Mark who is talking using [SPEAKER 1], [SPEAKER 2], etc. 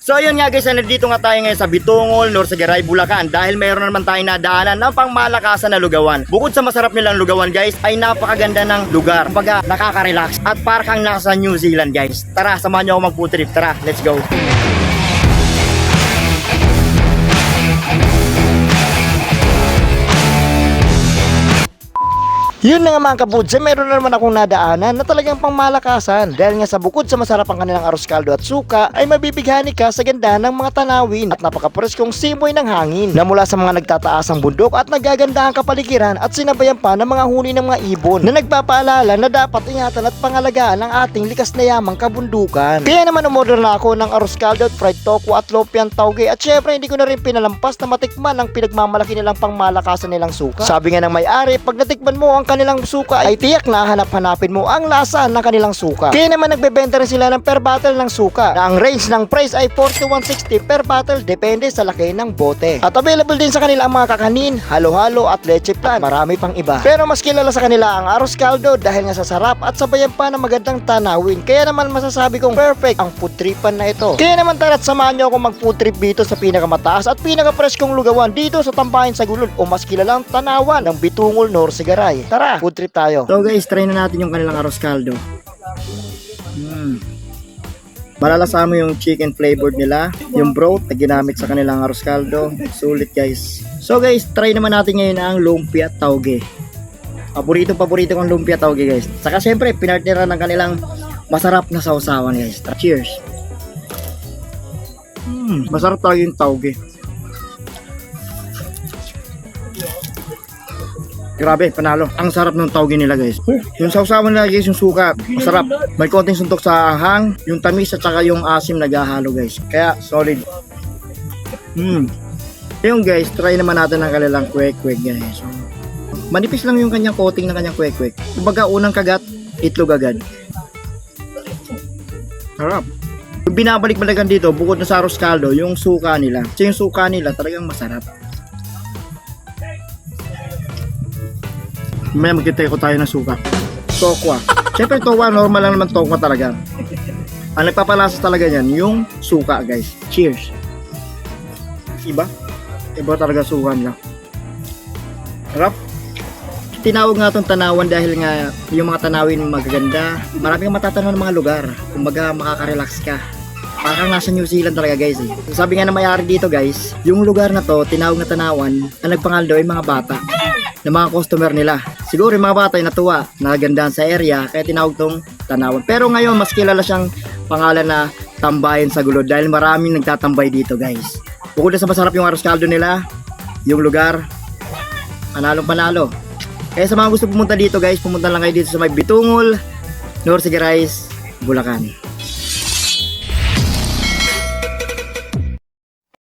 [SPEAKER 1] So ayun nga guys, nandito nga tayo ngayon sa Bitungol, Norsagaray, Bulacan dahil mayroon naman tayong nadaanan ng pangmalakasan na lugawan. Bukod sa masarap nilang lugawan guys, ay napakaganda ng lugar. Kumbaga nakaka-relax at parang nasa New Zealand guys. Tara, samahan niyo ako mag-food trip. Tara, let's go. Yun na nga mga kabudse, meron na naman akong nadaanan na talagang pangmalakasan. Dahil nga sa bukod sa masarap ang kanilang arroz caldo at suka, ay mabibighani ka sa ganda ng mga tanawin at napakapreskong simoy ng hangin na mula sa mga nagtataasang bundok at nagaganda ang kapaligiran at sinabayan pa ng mga huni ng mga ibon na nagpapaalala na dapat ingatan at pangalagaan ang ating likas na yamang kabundukan. Kaya naman umorder na ako ng arroz caldo at fried tofu at lumpiang tauge at syempre hindi ko na rin pinalampas na matikman ang pinagmamalaki nilang pangmalakasan nilang suka. Sabi nga ng may-ari, pag natikman mo ang kanilang suka ay tiyak na hanap-hanapin mo ang lasa ng kanilang suka. Kaya naman nagbebenta rin sila ng per bottle ng suka na ang range ng price ay 41.60 per bottle depende sa laki ng bote. At available din sa kanila ang mga kakanin, halo-halo at leche plan. Marami pang iba. Pero mas kilala sa kanila ang arroz caldo dahil nga sa sarap at sabayan pa ng magandang tanawin. Kaya naman masasabi kong perfect ang food tripan na ito. Kaya naman tara't samahan nyo ako mag food trip dito sa pinakamataas at pinakapreskong lugawan dito sa Tambayan sa Gulod o mas kilalang tanawan ng Bitungol, Norsagaray. Tara, food trip tayo. So guys, try na natin yung kanilang arroz caldo. Malalasa mo yung chicken flavored nila, yung broth na ginamit sa kanilang arroz caldo. Sulit guys. So guys, try naman natin ngayon ang lumpia tauge. Paborito kong lumpia tauge guys. Saka syempre, pinartneran ng kanilang masarap na sausawan guys. Cheers. Masarap talaga yung tauge. Grabe, panalo. Ang sarap ng tauge nila guys. Yung sausawan nila guys, yung suka, masarap. May konting suntok sa hang, yung tamis at saka yung asim naghahalo guys. Kaya solid. Yung guys, try naman natin ang kanilang kwek-kwek guys. So, manipis lang yung kanyang coating ng kanyang kwek-kwek. Kumbaga unang kagat, itlog agad. Sarap. Yung binabalik-balikan dito, bukod na sa arroz caldo, yung suka nila. So yung suka nila talagang masarap. May magkiteko tayo ng suka. Tokwa. Siyempre tokwa, normal lang naman tokwa talaga. Ang nagpapalasa talaga yan, yung suka guys. Cheers. Iba talaga suka nila. Sarap. Tinawag nga itong tanawan dahil nga yung mga tanawin magaganda. Marami kang matatanaw ng mga lugar. Kumbaga makaka-relax ka. Parang nasa New Zealand talaga guys eh. Sabi nga na may-ari dito guys, yung lugar na to, tinawag na tanawan, ang nagpangal daw ay mga bata ng mga customer nila. Siguro yung mga bata ay natuwa, nakagandahan sa area, kaya tinawag tong tanawan. Pero ngayon, mas kilala siyang pangalan na Tambayan sa Gulod dahil maraming nagtatambay dito guys. Bukod na sa masarap yung arroz caldo nila, yung lugar, panalong panalo. Kaya sa mga gusto pumunta dito guys, pumunta lang kayo dito sa may Bitungol, Norsagaray, Bulacan.